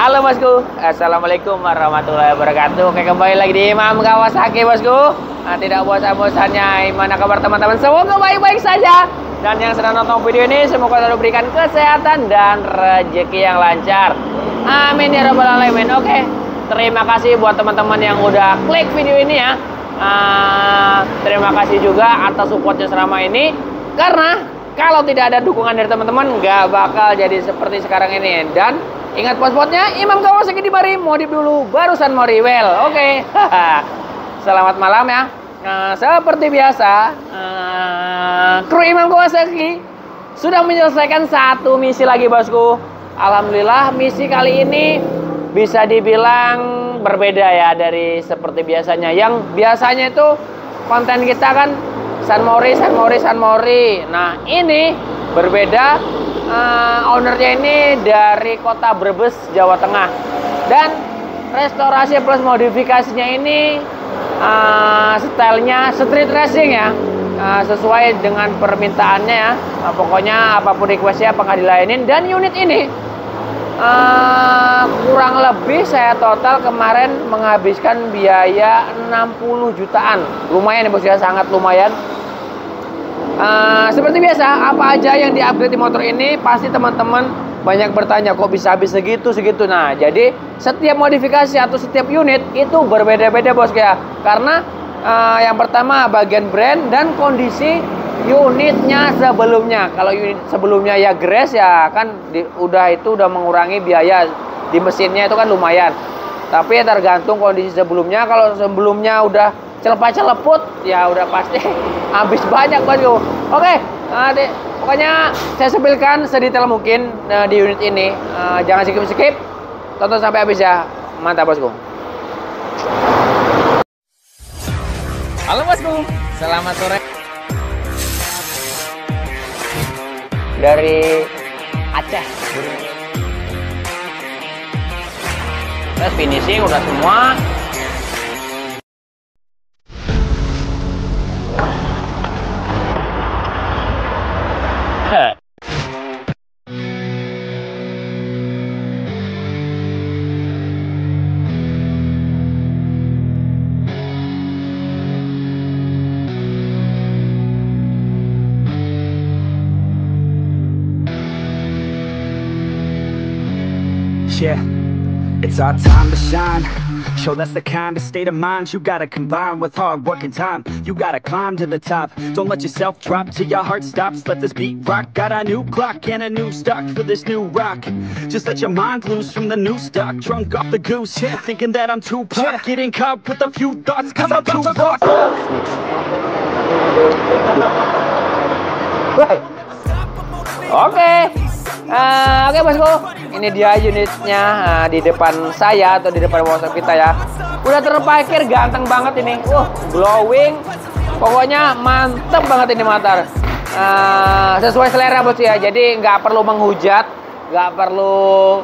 Halo bosku, assalamualaikum warahmatullahi wabarakatuh. Oke, kembali lagi di Imam Kawasaki bosku. Nah, tidak bosan-bosannya, gimana kabar teman-teman? Semoga baik-baik saja. Dan yang sedang nonton video ini, semoga selalu berikan kesehatan dan rezeki yang lancar. Amin ya rabbal alamin. Oke, terima kasih buat teman-teman yang udah klik video ini ya. Terima kasih juga atas supportnya selama ini. Karena kalau tidak ada dukungan dari teman-teman, nggak bakal jadi seperti sekarang ini. Dan ingat spotnya, Imam Kawasaki di Bari, modif dulu, barusan mau rewel. Oke. Selamat malam ya. Seperti biasa, kru Imam Kawasaki sudah menyelesaikan satu misi lagi bosku. Alhamdulillah misi kali ini bisa dibilang berbeda ya dari seperti biasanya. Yang biasanya itu konten kita kan San Mori. Nah ini berbeda. Ownernya ini dari kota Brebes, Jawa Tengah. Dan restorasi plus modifikasinya ini stylenya street racing ya, sesuai dengan permintaannya ya. Pokoknya apapun requestnya bakal dilayanin. Dan unit ini kurang lebih saya total kemarin menghabiskan biaya 60 jutaan. Lumayan ya bos ya, sangat lumayan. Seperti biasa, apa aja yang di-upgrade di motor ini pasti teman-teman banyak bertanya kok bisa habis segitu. Nah, jadi setiap modifikasi atau setiap unit itu berbeda-beda bos ya. Karena yang pertama bagian brand dan kondisi unitnya sebelumnya. Kalau unit sebelumnya ya grass ya kan udah mengurangi biaya di mesinnya itu kan lumayan. Tapi ya tergantung kondisi sebelumnya. Kalau sebelumnya udah celeput ya udah pasti habis banyak bosku. Oke, pokoknya saya sepilkan sedetail mungkin di unit ini. Jangan skip, tonton sampai habis ya. Mantap bosku. Halo bosku, selamat sore. Dari Aceh. Terus finishing udah semua. Yeah, it's our time to shine. Show that's the kind of state of mind you gotta combine with hard work and time. You gotta climb to the top. Don't let yourself drop till your heart stops. Let this beat rock. Got a new clock and a new stock for this new rock. Just let your mind loose from the new stock. Drunk off the goose, yeah. Thinking that I'm too pop. Getting caught with a few thoughts cause I'm too rock. Oke bosku, ini dia unitnya di depan saya atau di depan workshop kita ya. Udah terparkir ganteng banget ini, glowing, pokoknya mantep banget ini motor. Sesuai selera bos ya, jadi nggak perlu menghujat, nggak perlu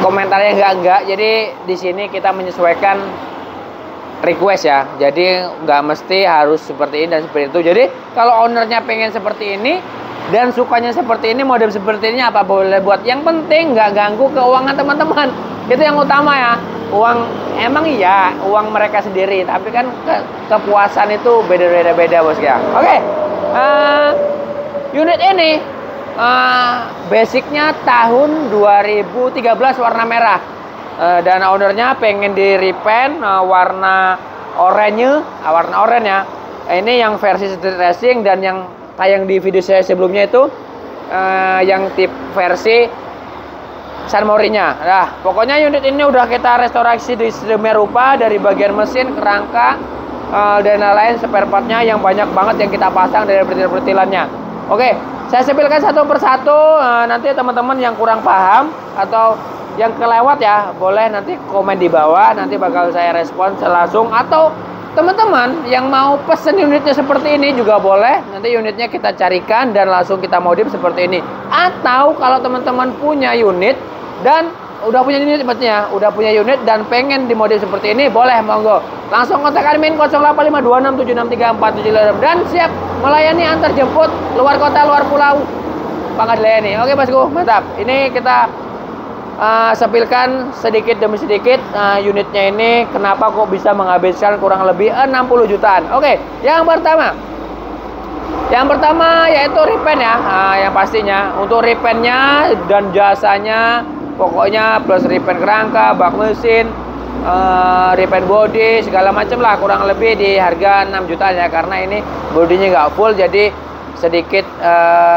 komentarnya enggak. Jadi di sini kita menyesuaikan request ya, jadi nggak mesti harus seperti ini dan seperti itu. Jadi kalau ownernya pengen seperti ini dan sukanya seperti ini, model seperti ini, apa boleh buat. Yang penting nggak ganggu keuangan teman-teman. Itu yang utama ya. Uang emang iya uang mereka sendiri, tapi kan kepuasan itu beda-beda bos ya. Oke, unit ini basicnya tahun 2013 warna merah. Dan ownernya pengen di repaint warna oranye, ya. Ini yang versi street racing, dan yang tayang di video saya sebelumnya itu yang tip versi San Mori-nya. Nah, pokoknya unit ini udah kita restorasi di sedemikian rupa, dari bagian mesin, kerangka, dan lain-lain spare partnya yang banyak banget yang kita pasang dari pertil-pertilannya. Oke, saya sepilkan satu persatu. Nanti teman-teman yang kurang paham atau yang kelewat ya, boleh nanti komen di bawah, nanti bakal saya respon langsung. Atau teman-teman yang mau pesen unitnya seperti ini juga boleh, nanti unitnya kita carikan dan langsung kita modif seperti ini. Atau kalau teman-teman punya unit dan udah punya unit dan pengen dimodif seperti ini, boleh, monggo langsung kontak admin 0852676347 dan siap melayani antar jemput luar kota, luar pulau, bakal dilayani. Oke bosku, mantap. Ini kita sepilkan sedikit demi sedikit unitnya ini kenapa kok bisa menghabiskan kurang lebih 60 jutaan. Oke, yang pertama yaitu repaint ya. Yang pastinya untuk repaintnya dan jasanya pokoknya plus repaint kerangka, bak mesin, repaint body segala macam lah, kurang lebih di harga 6 jutaan ya, karena ini bodinya nggak full jadi sedikit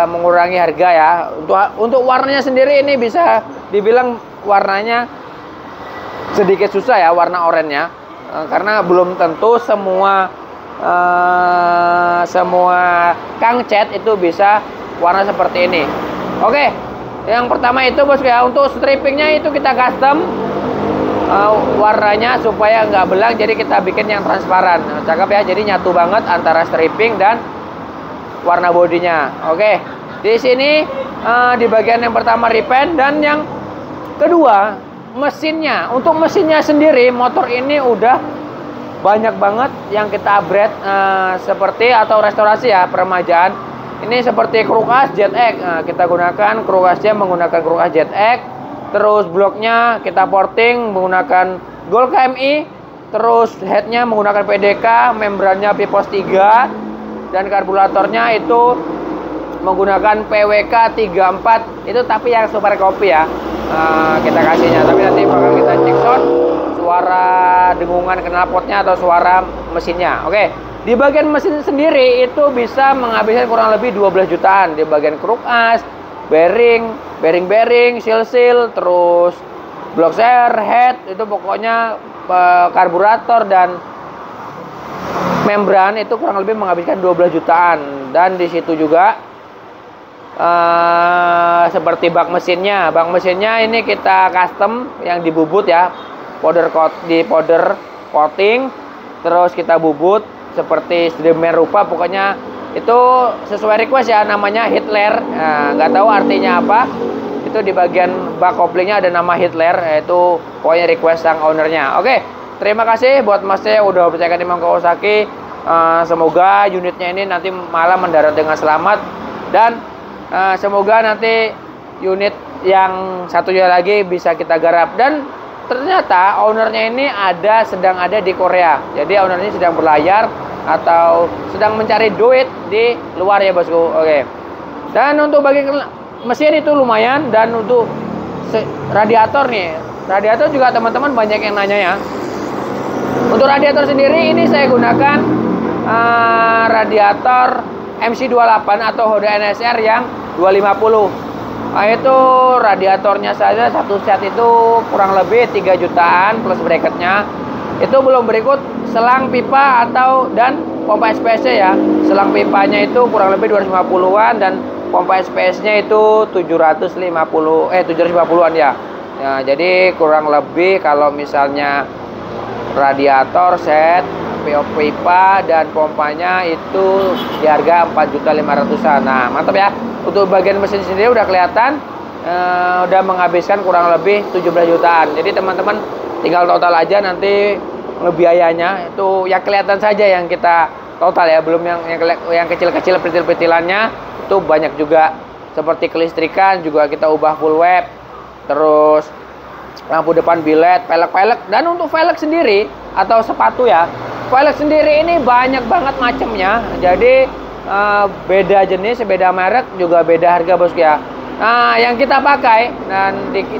mengurangi harga ya. Untuk warnanya sendiri ini bisa dibilang warnanya sedikit susah ya, warna oranye karena belum tentu semua kang cat itu bisa warna seperti ini. Oke, yang pertama itu bosku ya, untuk strippingnya itu kita custom warnanya supaya nggak belang, jadi kita bikin yang transparan. Cakep ya, jadi nyatu banget antara stripping dan warna bodinya. Oke, di sini di bagian yang pertama repaint, dan yang kedua mesinnya. Untuk mesinnya sendiri motor ini udah banyak banget yang kita upgrade seperti atau restorasi ya, peremajaan. Ini seperti Krukas ZX, kita gunakan Krukasnya menggunakan Krukas ZX. Terus bloknya kita porting menggunakan Gold KMI. Terus headnya menggunakan PDK, membrannya Pipos 3, dan karburatornya itu menggunakan PWK 34. Itu tapi yang super kopi ya, kita kasihnya. Tapi nanti bakal kita cek sound, suara dengungan knalpotnya atau suara mesinnya. Oke, di bagian mesin sendiri itu bisa menghabiskan kurang lebih 12 jutaan. Di bagian kruk as, bearing, seal, terus block share, head, itu pokoknya karburator dan membran itu kurang lebih menghabiskan 12 jutaan. Dan di situ juga seperti bak mesinnya ini kita custom yang dibubut ya, powder coating, terus kita bubut seperti sedemikian rupa, pokoknya itu sesuai request ya, namanya Hitler. Nggak tahu artinya apa. Itu di bagian bak koplingnya ada nama Hitler, yaitu pokoknya request sang ownernya. Oke, terima kasih buat masnya yang udah percayakan Imam Kawasaki. Semoga unitnya ini nanti malah mendarat dengan selamat, dan semoga nanti unit yang satunya lagi bisa kita garap. Dan ternyata ownernya ini sedang ada di Korea, jadi ownernya sedang berlayar atau sedang mencari duit di luar ya bosku. Oke, dan untuk bagian mesin itu lumayan. Dan untuk radiator nih, radiator juga teman-teman banyak yang nanya ya. Untuk radiator sendiri ini saya gunakan radiator MC28 atau Honda NSR yang 250. Itu radiatornya saja satu set itu kurang lebih 3 jutaan plus bracketnya. Itu belum berikut selang pipa dan pompa SPS ya. Selang pipanya itu kurang lebih 250-an, dan pompa SPS-nya itu 750-an ya. Jadi kurang lebih kalau misalnya radiator set, pipa dan pompanya itu di harga 4.500.000-an. Nah, mantap ya. Untuk bagian mesin sendiri udah kelihatan udah menghabiskan kurang lebih 17 jutaan. Jadi teman-teman tinggal total aja nanti biayanya itu ya kelihatan saja yang kita total ya, belum yang kecil-kecil petil-petilannya itu banyak juga, seperti kelistrikan juga kita ubah full web, terus lampu depan bilet, pelek. Dan untuk velg sendiri atau sepatu ya, velg sendiri ini banyak banget macamnya. Jadi beda jenis, beda merek, juga beda harga bosku ya. Nah, yang kita pakai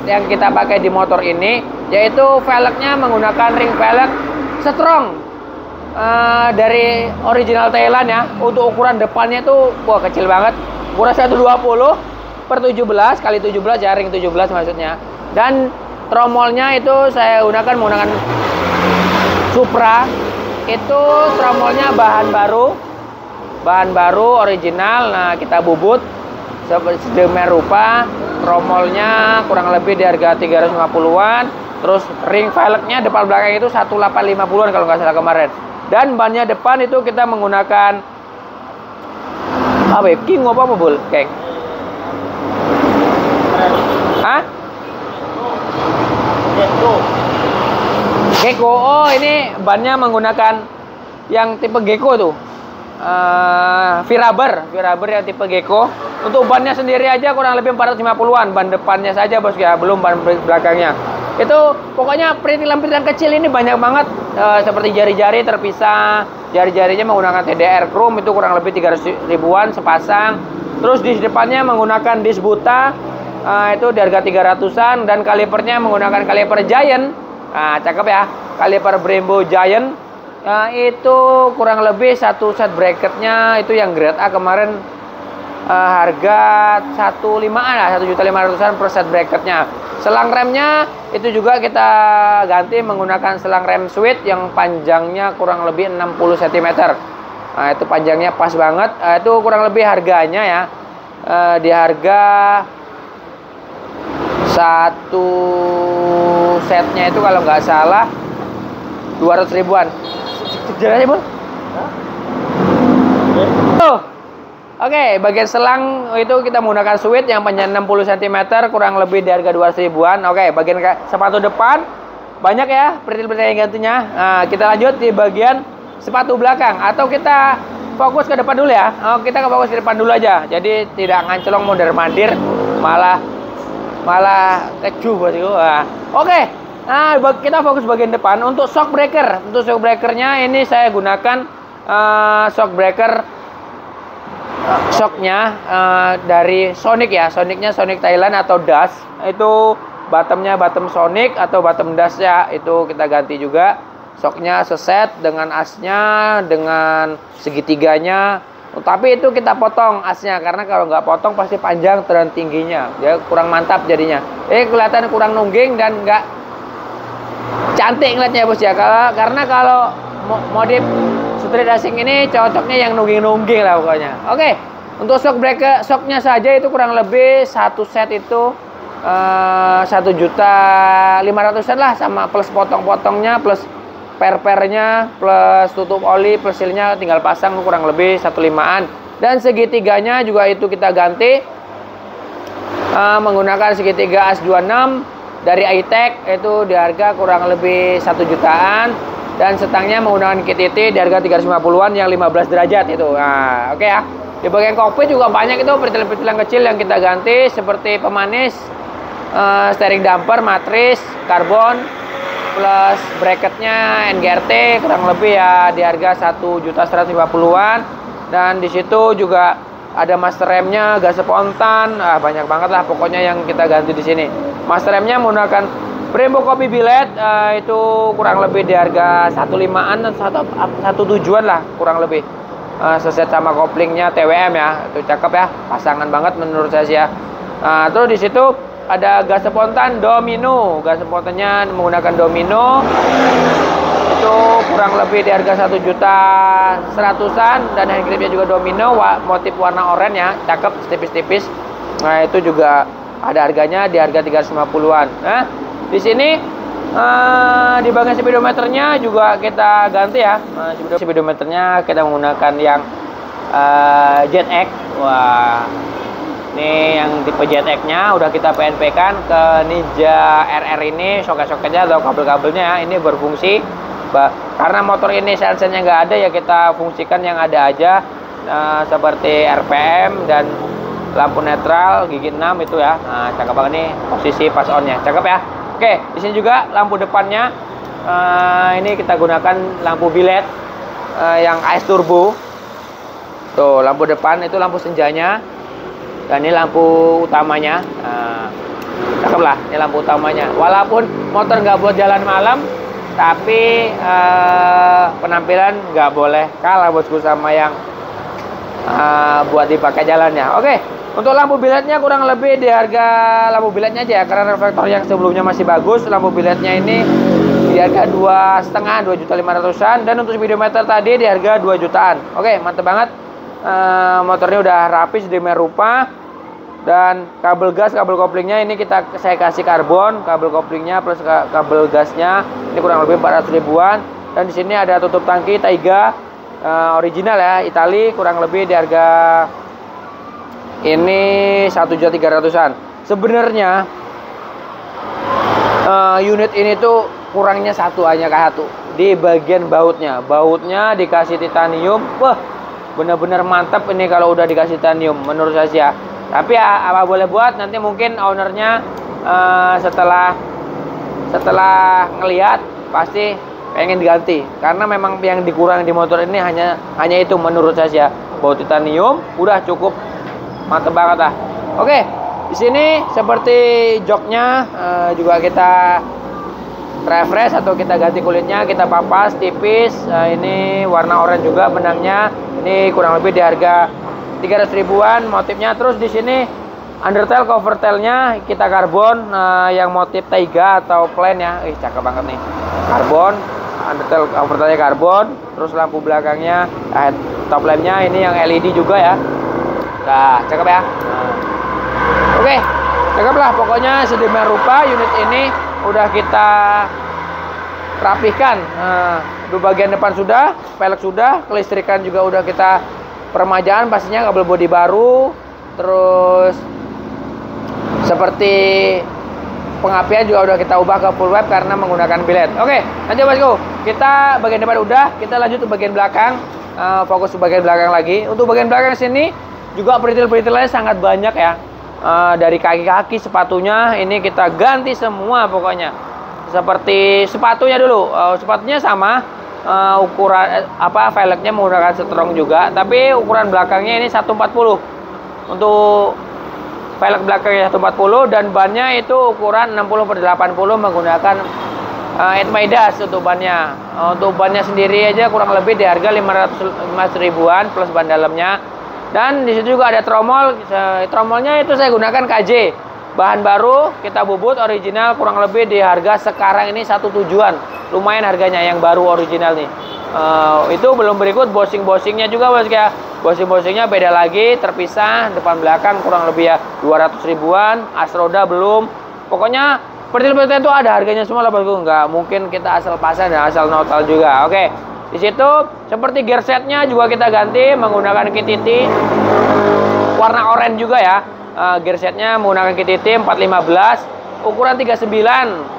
yang kita pakai di motor ini yaitu velgnya menggunakan ring velg strong dari original Thailand ya. Untuk ukuran depannya itu kecil banget, ukuran 120/17 kali 17 ya, ring 17 maksudnya. Dan tromolnya itu saya menggunakan Supra. Itu tromolnya bahan baru original. Nah, kita bubut sedemikian rupa. Tromolnya kurang lebih di harga 350-an. Terus ring velgnya depan belakang itu 1850-an kalau nggak salah kemarin. Dan bannya depan itu kita menggunakan apa ya? King apa mobil, Keng? Hah? Gecko. Oh, ini bannya menggunakan yang tipe Gecko tuh. V-rubber yang tipe Gecko. Untuk bannya sendiri aja kurang lebih 450-an, ban depannya saja bosku ya, belum ban belakangnya. Itu pokoknya perintilan-perintilan kecil ini banyak banget, seperti jari-jari terpisah, jari-jarinya menggunakan TDR chrome itu kurang lebih 300 ribuan sepasang. Terus di depannya menggunakan disc buta, itu di harga 300-an, dan kalipernya menggunakan kaliper Giant. Nah, cakep ya, kaliper Brembo Giant. Itu kurang lebih satu set bracketnya itu yang grade A kemarin harga 1.500-an lah, 1.500-an per set bracketnya. Selang remnya itu juga kita ganti menggunakan selang rem Sweet yang panjangnya kurang lebih 60 cm. Nah, itu panjangnya pas banget. Itu kurang lebih harganya ya, di harga satu setnya itu kalau nggak salah 200 ribuan. Jelasnya bun? Oke, bagian selang itu kita menggunakan Sweet yang panjang 60 cm kurang lebih di harga 200 ribuan. Oke, bagian sepatu depan banyak ya perintil-perintil yang gantinya. Nah, kita lanjut di bagian sepatu belakang, atau kita fokus ke depan dulu ya. Kita fokus ke depan dulu aja. Jadi tidak nganclong mondar-mandir, malah keju bosku. Oke. Nah, kita fokus bagian depan. Untuk shock breaker, untuk shock breakernya ini saya gunakan shock breaker shocknya dari Sonic ya. Sonicnya Sonic Thailand atau Dash. Itu bottomnya bottom Sonic atau bottom Dash ya. Itu kita ganti juga. Shocknya seset dengan asnya, dengan segitiganya. Tapi itu kita potong asnya, karena kalau nggak potong pasti panjang dan tingginya. Dia kurang mantap jadinya. Kelihatan kurang nungging dan nggak cantik ngeliatnya bos ya. Karena kalau modif street racing ini cocoknya yang nungging-nungging lah pokoknya. Oke, untuk shock breaker, shocknya saja itu kurang lebih satu set itu 1.500.000-an lah, sama plus potong-potongnya, plus per-pernya, plus tutup oli, plus sealnya tinggal pasang kurang lebih 1.500-an. Dan segitiganya juga itu kita ganti menggunakan segitiga AS26 dari iTech, itu di harga kurang lebih 1 jutaan. Dan setangnya menggunakan KTT di harga 350-an yang 15 derajat itu. Nah, oke ya. Di bagian kokpit juga banyak itu perintilan-perintilan kecil yang kita ganti, seperti pemanis, steering damper, matris, karbon, plus bracketnya NGRT kurang lebih ya di harga 1.150-an. Dan di situ juga ada master remnya, gas spontan, banyak banget lah pokoknya yang kita ganti di sini. Master remnya menggunakan Brembo Copy Billet, itu kurang lebih di harga 1.500-an dan 1.700-an lah kurang lebih. Seset sama koplingnya TWM ya, itu cakep ya, pasangan banget menurut saya sih ya. Terus di situ ada gas spontan Domino, gas spontannya menggunakan Domino, itu kurang lebih di harga 1.100.000-an, dan hand gripnya juga Domino, motif warna oranye ya, cakep, tipis-tipis. Nah, itu juga ada harganya di harga 350-an. Nah, di sini di bagian speedometernya juga kita ganti ya. Speedometernya kita menggunakan yang ZX. Wah, ini yang tipe ZX-nya udah kita PNP kan ke Ninja RR ini, soket-soketnya atau kabel-kabelnya ya, ini berfungsi. Karena motor ini sensennya nggak ada ya, kita fungsikan yang ada aja, seperti RPM dan lampu netral gigi 6 itu ya. Nah, cakep banget nih posisi pas on-nya, cakep ya. Oke, di sini juga lampu depannya ini kita gunakan lampu billet yang AS Turbo. Tuh, lampu depan itu lampu senjanya, dan ini lampu utamanya. Cakep lah, ini lampu utamanya. Walaupun motor nggak buat jalan malam, tapi penampilan nggak boleh kalah bosku sama yang buat dipakai jalannya. Oke, untuk lampu billetnya kurang lebih di harga lampu billetnya aja ya, karena reflektor yang sebelumnya masih bagus. Lampu billetnya ini di harga 2.500.000-an, dan untuk speedometer tadi di harga 2 jutaan. Oke, mantep banget. Motornya udah rapi sedemikian rupa, dan kabel gas, kabel koplingnya ini saya kasih karbon, kabel koplingnya plus kabel gasnya ini kurang lebih 400 ribuan. Dan di sini ada tutup tangki Taiga original ya, Itali, kurang lebih di harga ini 1.300.000-an. Sebenarnya unit ini tuh kurangnya hanya satu di bagian bautnya. Bautnya dikasih titanium. Wah, bener-bener mantap ini kalau udah dikasih titanium menurut saya sih ya. Tapi ya apa boleh buat, nanti mungkin ownernya setelah ngelihat pasti pengen diganti, karena memang yang dikurang di motor ini hanya itu menurut saya sih ya. Baut titanium udah cukup mantep banget lah. Oke, di sini seperti joknya juga kita refresh atau kita ganti kulitnya, kita papas tipis. Ini warna oranye juga benangnya. Ini kurang lebih di harga 300 ribuan motifnya. Terus di sini undertail cover tailnya kita karbon yang motif taiga atau plain ya. Cakep banget nih. Karbon, undertail cover tailnya karbon. Terus lampu belakangnya top lampnya ini yang LED juga ya. Nah, cakep ya. Oke, cakep lah pokoknya sedemikian rupa unit ini udah kita rapihkan. Di bagian depan sudah, pelek sudah, kelistrikan juga udah kita permajaan, pastinya kabel bodi baru. Terus seperti pengapian juga udah kita ubah ke full web karena menggunakan billet. Oke, lanjut bosku. Kita bagian depan udah, kita lanjut ke bagian belakang. Fokus ke bagian belakang lagi. Untuk bagian belakang sini juga peritil-peritilnya sangat banyak ya. Dari kaki-kaki sepatunya ini kita ganti semua pokoknya. Seperti sepatunya dulu, sepatunya sama ukuran velgnya menggunakan strong juga, tapi ukuran belakangnya ini 140. Untuk velg belakangnya 140 dan bannya itu ukuran 60/80 menggunakan Etmaidas untuk bannya. Untuk bannya sendiri aja kurang lebih di harga 500 ribuan plus ban dalamnya. Dan di situ juga ada tromol. Tromolnya itu saya gunakan KJ. Bahan baru, kita bubut original kurang lebih di harga sekarang ini 1 tujuan. Lumayan harganya yang baru original nih. Itu belum berikut bosing-bosingnya juga bos ya. Bosing-bosingnya beda lagi, terpisah, depan belakang kurang lebih ya 200 ribuan. As roda belum. Pokoknya peritil-peritil itu ada harganya semua lah bosku. Nggak mungkin kita asal pasang dan asal notal juga. Oke. Di situ seperti gear setnya juga kita ganti menggunakan KTT warna oranye juga ya. Gear setnya menggunakan KTT 415 ukuran 39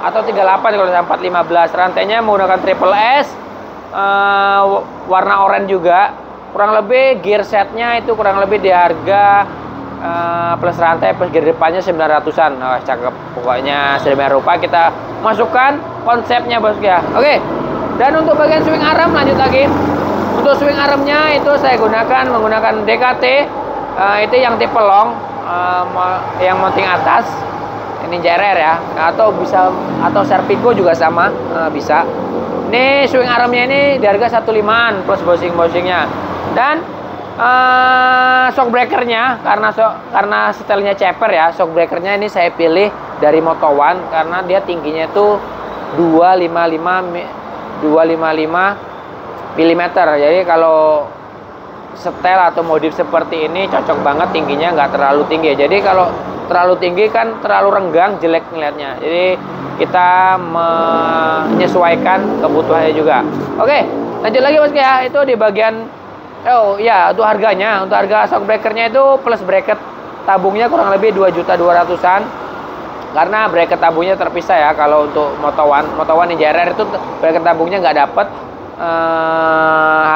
atau 38 kalau sampai 415. Rantainya menggunakan triple S warna oranye juga. Kurang lebih gear setnya itu kurang lebih di harga plus rantai plus gear depannya 900-an. Cakep pokoknya sedemikian rupa kita masukkan konsepnya bos ya. Oke. Dan untuk bagian swing arm lanjut lagi. Untuk swing armnya itu saya menggunakan DKT itu yang tipe long, yang mounting atas. Ini JRR ya, atau bisa atau Serpico juga sama, bisa. Ini swing armnya ini di harga 1.5-an plus bosing-bosingnya. Dan shock breakernya karena setelnya ceper ya, shock breakernya ini saya pilih dari Moto1 karena dia tingginya itu 255 mm. Jadi kalau setel atau modif seperti ini cocok banget, tingginya nggak terlalu tinggi. Jadi kalau terlalu tinggi kan terlalu renggang, jelek ngeliatnya. Jadi kita menyesuaikan kebutuhannya juga. Oke, lanjut lagi bos ya. Itu di bagian untuk harganya. Untuk harga shock breakernya itu plus bracket tabungnya kurang lebih 2.200.000-an. Karena bracket tabungnya terpisah ya. Kalau untuk Moto1 di JRR itu bracket tabungnya nggak dapet,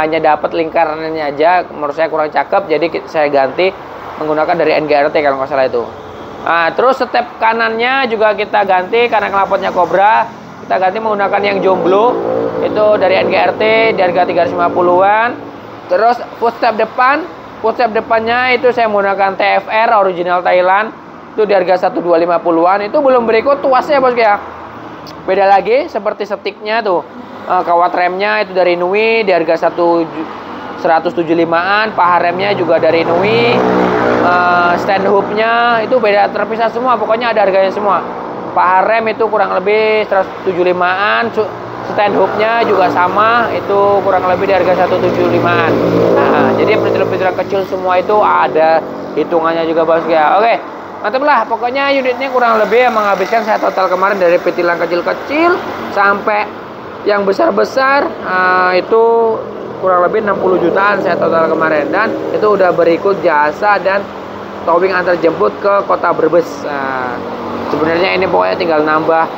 hanya dapat lingkarannya aja. Menurut saya kurang cakep, jadi saya ganti menggunakan dari NGRT kalau nggak salah itu. Terus step kanannya juga kita ganti karena knalpotnya Cobra. Kita ganti menggunakan yang jomblo itu dari NGRT di harga 350-an. Terus footstep depannya itu saya menggunakan TFR original Thailand. Itu di harga 1.250-an. Itu belum berikut tuasnya bos ya. Beda lagi seperti setiknya tuh. Kawat remnya itu dari Nui di harga 175-an. Paha remnya juga dari Nui. Stand hoopnya itu beda terpisah semua. Pokoknya ada harganya semua. Paha rem itu kurang lebih 175-an. Stand hoopnya juga sama. Itu kurang lebih di harga 175-an. Jadi peritil-peritil kecil semua itu ada hitungannya juga bos ya. Oke. Mantap lah, pokoknya unitnya kurang lebih menghabiskan saya total kemarin dari petilan kecil-kecil sampai yang besar-besar itu kurang lebih 60 jutaan saya total kemarin. Dan itu udah berikut jasa dan towing antar jemput ke kota Brebes. Sebenarnya ini pokoknya tinggal nambah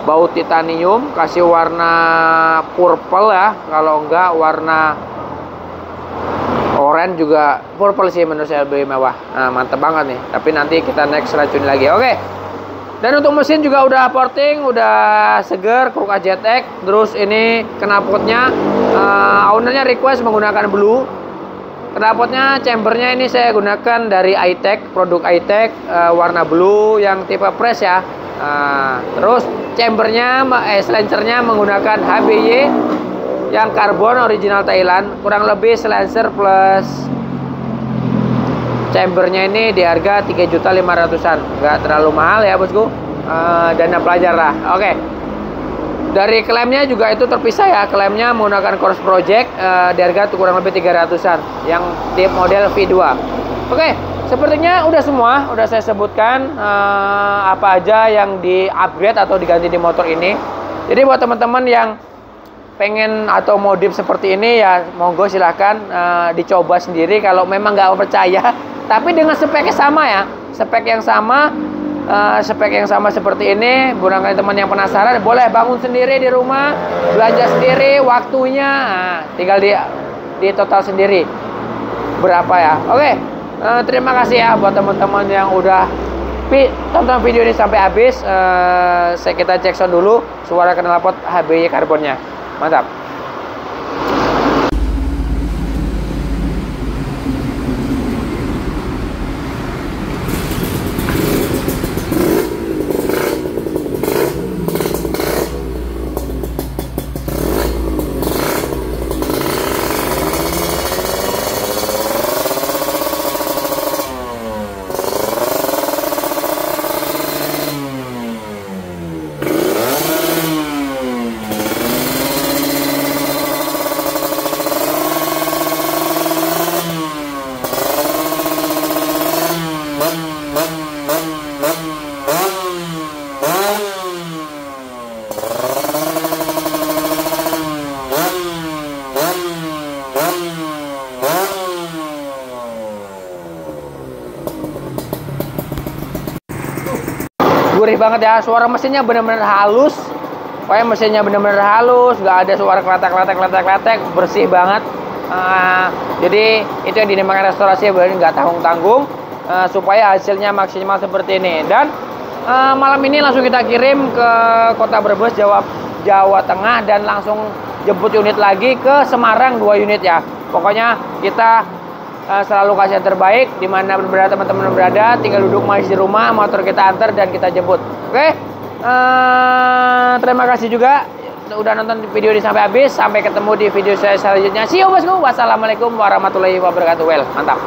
baut titanium, kasih warna purple ya, kalau enggak warna Oren juga purple sih menurut saya lebih mewah. Nah, mantep banget nih. Tapi nanti kita next racun lagi. Oke. Dan untuk mesin juga udah porting, udah seger, kruk AJTEK. Terus ini knalpotnya ownernya request menggunakan blue. Knalpotnya, chambernya ini saya gunakan dari iTech, produk iTech, warna blue yang tipe press ya. Terus chambernya, silencernya menggunakan HBY yang karbon original Thailand. Kurang lebih silencer plus chambernya ini di harga 3.500-an. Nggak terlalu mahal ya bosku. Dana pelajar lah. Oke. Dari klaimnya juga itu terpisah ya. Klaimnya menggunakan Course Project di harga kurang lebih 300-an yang tip model V2. Oke, sepertinya udah semua. Udah saya sebutkan apa aja yang di-upgrade atau diganti di motor ini. Jadi buat teman-teman yang pengen atau modif seperti ini ya monggo silahkan dicoba sendiri kalau memang nggak percaya. Tapi dengan speknya sama ya. Spek yang sama. Spek yang sama seperti ini. Barangkali teman yang penasaran boleh bangun sendiri di rumah, belanja sendiri, waktunya tinggal di total sendiri berapa ya. Oke, terima kasih ya buat teman-teman yang udah tonton video ini sampai habis. Kita cek sound dulu suara knalpot HBY karbonnya. Mantap. Gurih banget ya, suara mesinnya benar-benar halus. Pokoknya mesinnya benar-benar halus, nggak ada suara kletek, bersih banget. Jadi itu yang dinamakan restorasi, benar nggak tanggung-tanggung, supaya hasilnya maksimal seperti ini. Dan malam ini langsung kita kirim ke Kota Brebes, Jawa Tengah, dan langsung jemput unit lagi ke Semarang 2 unit ya. Pokoknya kita selalu kasih yang terbaik dimana berada teman-teman berada, tinggal duduk manis di rumah, motor kita antar dan kita jemput. Oke, terima kasih juga udah nonton video ini sampai habis. Sampai ketemu di video saya selanjutnya. See you bosku. Wassalamualaikum warahmatullahi wabarakatuh. Well, mantap.